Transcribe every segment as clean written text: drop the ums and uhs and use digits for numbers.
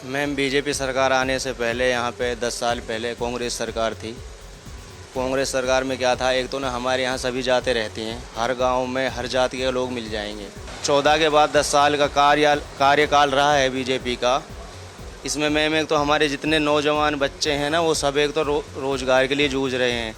Ma'am BJP सरकार आने से पहले यहाँ पे 10 साल पहले कांग्रेस सरकार थी। कांग्रेस सरकार में क्या था, एक तो ना हमारे यहाँ सभी जातें रहती हैं, हर गांव में हर जाति के लोग मिल जाएंगे। 14 के बाद 10 साल का कार्यकाल रहा है बीजेपी का। इसमें मैम एक तो हमारे जितने नौजवान बच्चे हैं ना, वो सब एक तो रोज़गार के लिए जूझ रहे हैं।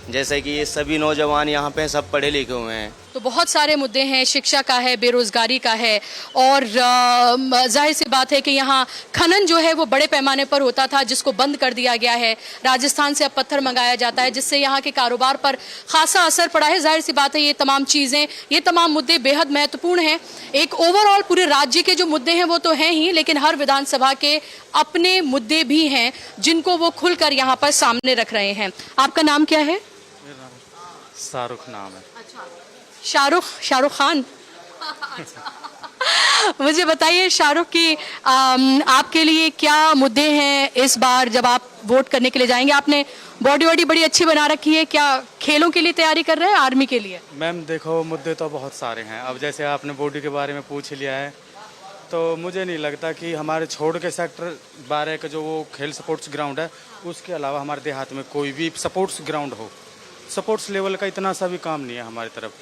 जैसे कि ये सभी नौजवान यहाँ पे सब पढ़े लिखे हुए हैं। तो बहुत सारे मुद्दे हैं, शिक्षा का है, बेरोजगारी का है, और जाहिर सी बात है कि यहाँ खनन जो है वो बड़े पैमाने पर होता था, जिसको बंद कर दिया गया है। राजस्थान से अब पत्थर मंगाया जाता है, जिससे यहाँ के कारोबार पर खासा असर पड़ा है। जाहिर सी बात है ये तमाम चीज़ें, ये तमाम मुद्दे बेहद महत्वपूर्ण हैं। एक ओवरऑल पूरे राज्य के जो मुद्दे हैं वो तो हैं ही, लेकिन हर विधानसभा के अपने मुद्दे भी हैं जिनको वो खुलकर यहाँ पर सामने रख रहे हैं। आपका नाम क्या है? शाहरुख नाम है। शाहरुख खान। मुझे बताइए शाहरुख की, आपके लिए क्या मुद्दे हैं इस बार जब आप वोट करने के लिए जाएंगे? आपने बॉडी वॉडी बड़ी अच्छी बना रखी है, क्या खेलों के लिए तैयारी कर रहे हैं, आर्मी के लिए? मैम देखो, मुद्दे तो बहुत सारे हैं। अब जैसे आपने बॉडी के बारे में पूछ लिया है, तो मुझे नहीं लगता कि हमारे छोड़ के सेक्टर 12 का जो वो खेल स्पोर्ट्स ग्राउंड है, उसके अलावा हमारे देहात में कोई भी स्पोर्ट्स ग्राउंड हो। स्पोर्ट्स लेवल का इतना सा भी काम नहीं है हमारी तरफ।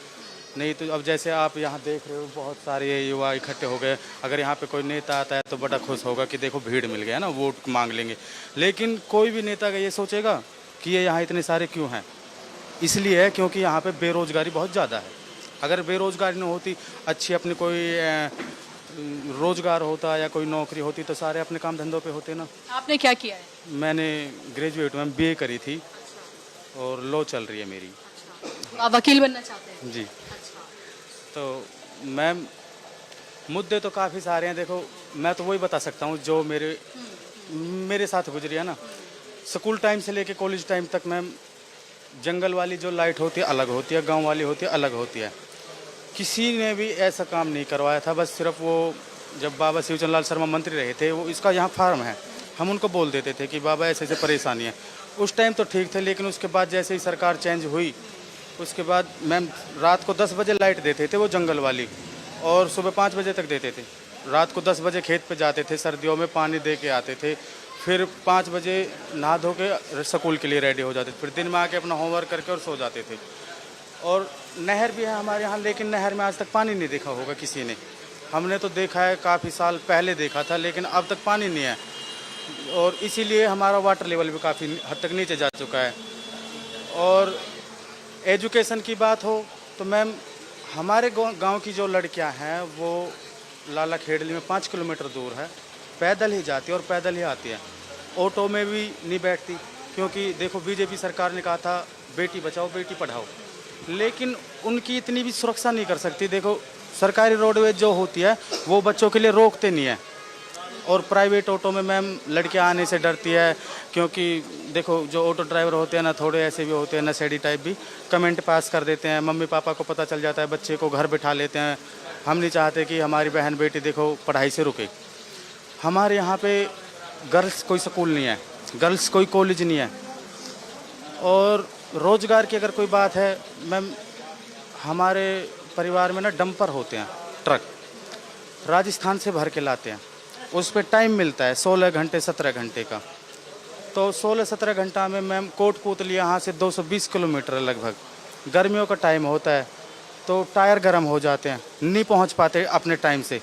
नहीं तो अब जैसे आप यहाँ देख रहे हो, बहुत सारे युवा इकट्ठे हो गए। अगर यहाँ पे कोई नेता आता है तो बड़ा खुश होगा कि देखो भीड़ मिल गया ना, वोट मांग लेंगे। लेकिन कोई भी नेता का ये सोचेगा कि ये यहाँ इतने सारे क्यों हैं? इसलिए है क्योंकि यहाँ पे बेरोजगारी बहुत ज़्यादा है। अगर बेरोजगारी नहीं होती, अच्छी अपनी कोई रोजगार होता या कोई नौकरी होती, तो सारे अपने काम धंधों पे होते ना। आपने क्या किया है? मैंने ग्रेजुएट में BA करी थी और लॉ चल रही है मेरी। आप वकील बनना चाहते हैं? जी। तो मैम मुद्दे तो काफ़ी सारे हैं। देखो, मैं तो वही बता सकता हूँ जो मेरे साथ गुजरी है ना। स्कूल टाइम से लेके कॉलेज टाइम तक मैम, जंगल वाली जो लाइट होती है अलग होती है, गांव वाली होती है अलग होती है। किसी ने भी ऐसा काम नहीं करवाया था। बस सिर्फ वो जब बाबा शिवचंद लाल शर्मा मंत्री रहे थे, वो इसका यहाँ फार्म है, हम उनको बोल देते थे कि बाबा ऐसे ऐसे परेशानी है। उस टाइम तो ठीक थे, लेकिन उसके बाद जैसे ही सरकार चेंज हुई, उसके बाद मैम रात को 10 बजे लाइट देते थे वो जंगल वाली, और सुबह 5 बजे तक देते थे। रात को 10 बजे खेत पे जाते थे, सर्दियों में पानी दे के आते थे, फिर 5 बजे नहा धो के स्कूल के लिए रेडी हो जाते थे, फिर दिन में आके अपना होमवर्क करके और सो जाते थे। और नहर भी है हमारे यहाँ, लेकिन नहर में आज तक पानी नहीं देखा होगा किसी ने। हमने तो देखा है, काफ़ी साल पहले देखा था, लेकिन अब तक पानी नहीं है, और इसीलिए हमारा वाटर लेवल भी काफ़ी हद तक नीचे जा चुका है। और एजुकेशन की बात हो तो मैम, हमारे गांव की जो लड़कियां हैं वो लाला खेड़ली में 5 किलोमीटर दूर है, पैदल ही जाती है और पैदल ही आती है। ऑटो में भी नहीं बैठती, क्योंकि देखो बीजेपी सरकार ने कहा था बेटी बचाओ बेटी पढ़ाओ, लेकिन उनकी इतनी भी सुरक्षा नहीं कर सकती। देखो सरकारी रोडवेज जो होती है वो बच्चों के लिए रोकते नहीं है, और प्राइवेट ऑटो में मैम लड़कियां आने से डरती है, क्योंकि देखो जो ऑटो ड्राइवर होते हैं ना, थोड़े ऐसे भी होते हैं नशेड़ी टाइप भी, कमेंट पास कर देते हैं। मम्मी पापा को पता चल जाता है, बच्चे को घर बिठा लेते हैं। हम नहीं चाहते कि हमारी बहन बेटी देखो पढ़ाई से रुके। हमारे यहाँ पे गर्ल्स कोई स्कूल नहीं है, गर्ल्स कोई कॉलेज नहीं है। और रोज़गार की अगर कोई बात है मैम, हमारे परिवार में ना डंपर होते हैं, ट्रक राजस्थान से भर के लाते हैं। उस पर टाइम मिलता है 16 घंटे 17 घंटे का। तो 16-17 घंटा में मैम कोटपुतली यहाँ से 220 किलोमीटर लगभग। गर्मियों का टाइम होता है तो टायर गर्म हो जाते हैं, नहीं पहुँच पाते अपने टाइम से।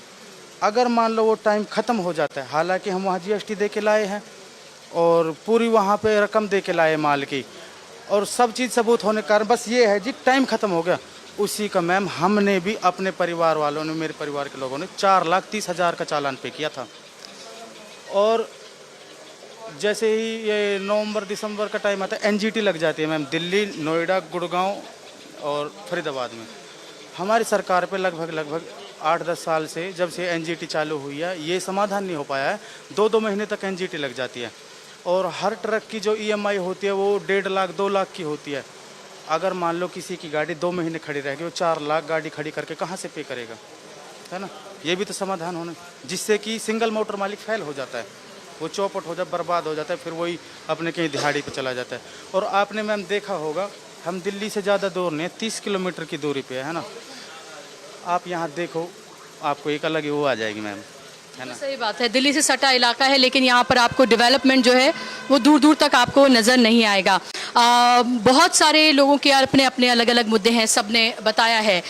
अगर मान लो वो टाइम ख़त्म हो जाता है, हालांकि हम वहाँ GST दे के लाए हैं और पूरी वहाँ पे रकम दे के लाए माल की, और सब चीज़ सबूत होने के कारण बस ये है जी टाइम ख़त्म हो गया। उसी का मैम हमने भी अपने परिवार वालों ने, मेरे परिवार के लोगों ने 4,30,000 का चालान पे किया था। और जैसे ही ये नवंबर दिसंबर का टाइम आता है, NGT लग जाती है मैम, दिल्ली, नोएडा, गुड़गांव और फरीदाबाद में। हमारी सरकार पे लगभग 8-10 साल से जब से NGT चालू हुई है, ये समाधान नहीं हो पाया है। 2-2 महीने तक NGT लग जाती है, और हर ट्रक की जो EMI होती है वो 1.5 लाख 2 लाख की होती है। अगर मान लो किसी की गाड़ी 2 महीने खड़ी रहेगी, वो 4 लाख गाड़ी खड़ी करके कहाँ से पे करेगा, है ना? ये भी तो समाधान होना, जिससे कि सिंगल मोटर मालिक फेल हो जाता है, वो चौपट हो जाता, बर्बाद हो जाता है, फिर वही अपने कहीं दिहाड़ी पे चला जाता है। और आपने मैम देखा होगा, हम दिल्ली से ज़्यादा दूर नहीं, 30 किलोमीटर की दूरी पे है ना। आप यहाँ देखो, आपको एक अलग ही वो आ जाएगी मैम। है ना। सही बात है, दिल्ली से सटा इलाका है, लेकिन यहाँ पर आपको डेवलपमेंट जो है वो दूर दूर तक आपको नज़र नहीं आएगा। बहुत सारे लोगों के अपने अपने अलग अलग मुद्दे हैं, सब ने बताया है,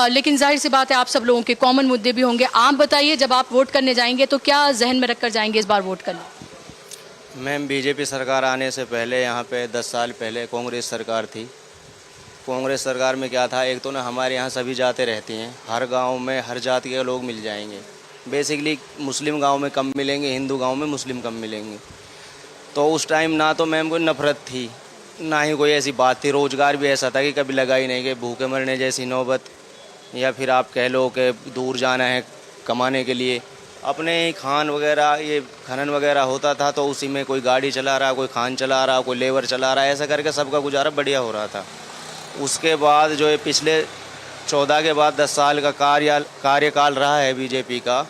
लेकिन जाहिर सी बात है आप सब लोगों के कॉमन मुद्दे भी होंगे। आप बताइए, जब आप वोट करने जाएंगे तो क्या जहन में रखकर जाएंगे इस बार वोट करने? मैम, बीजेपी सरकार आने से पहले यहाँ पे 10 साल पहले कांग्रेस सरकार थी। कांग्रेस सरकार में क्या था, एक तो ना हमारे यहाँ सभी जातें रहती हैं, हर गांव में हर जाति के लोग मिल जाएंगे। बेसिकली मुस्लिम गांव में कम मिलेंगे, हिंदू गांव में मुस्लिम कम मिलेंगे। तो उस टाइम ना तो मैम कोई नफरत थी, ना ही कोई ऐसी बात थी। रोज़गार भी ऐसा था कि कभी लगा ही नहीं कि भूखे मरने जैसी नौबत, या फिर आप कह लो कि दूर जाना है कमाने के लिए। अपने ही खान वगैरह, ये खनन वगैरह होता था, तो उसी में कोई गाड़ी चला रहा, कोई खान चला रहा, कोई लेबर चला रहा, ऐसा करके सबका गुजारा बढ़िया हो रहा था। उसके बाद जो है पिछले 14 के बाद 10 साल का कार्यकाल रहा है बीजेपी का।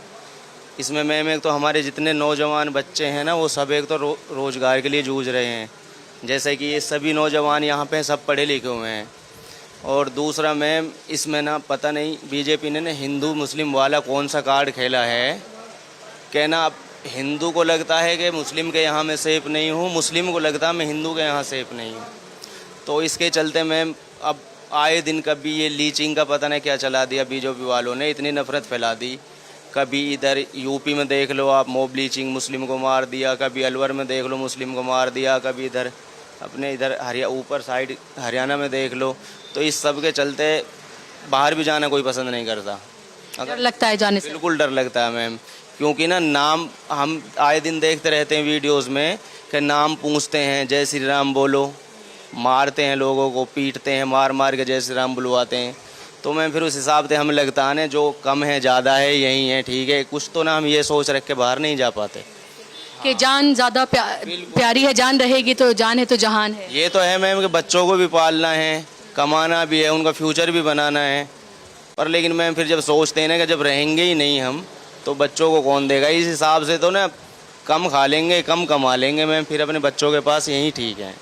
इसमें मैम एक तो हमारे जितने नौजवान बच्चे हैं ना, वो सब एक तो रोज़गार के लिए जूझ रहे हैं। जैसे कि ये सभी नौजवान यहाँ पे सब पढ़े लिखे हुए हैं। और दूसरा मैम, इसमें ना पता नहीं बीजेपी ने ना हिंदू मुस्लिम वाला कौन सा कार्ड खेला है, कहना अब हिंदू को लगता है कि मुस्लिम के यहाँ मैं सेफ नहीं हूँ, मुस्लिम को लगता है मैं हिंदू के यहाँ सेफ नहीं हूँ। तो इसके चलते मैम अब आए दिन कभी ये लीचिंग का पता नहीं क्या चला दिया बीजेपी वालों ने, इतनी नफरत फैला दी। कभी इधर यूपी में देख लो आप, मॉब लीचिंग, मुस्लिम को मार दिया। कभी अलवर में देख लो, मुस्लिम को मार दिया। कभी इधर अपने इधर ऊपर साइड हरियाणा में देख लो। तो इस सब के चलते बाहर भी जाना कोई पसंद नहीं करता। डर लगता है जाने से? बिल्कुल डर लगता है मैम, क्योंकि ना नाम हम आए दिन देखते रहते हैं वीडियोज़ में कि नाम पूछते हैं, जय श्री राम बोलो, मारते हैं लोगों को, पीटते हैं, मार मार के जय श्री राम बुलवाते हैं। तो मैं फिर उस हिसाब से हमें लगता है ना, जो कम है ज़्यादा है यही है, ठीक है, कुछ तो ना हम ये सोच रख के बाहर नहीं जा पाते कि जान ज़्यादा प्यारी है, जान रहेगी तो जान है तो जहान है। ये तो है मैम कि बच्चों को भी पालना है, कमाना भी है, उनका फ्यूचर भी बनाना है। पर लेकिन मैम फिर जब सोचते हैं ना कि जब रहेंगे ही नहीं हम, तो बच्चों को कौन देगा। इस हिसाब से तो ना कम खा लेंगे, कम कमा लेंगे मैम, फिर अपने बच्चों के पास यही ठीक है।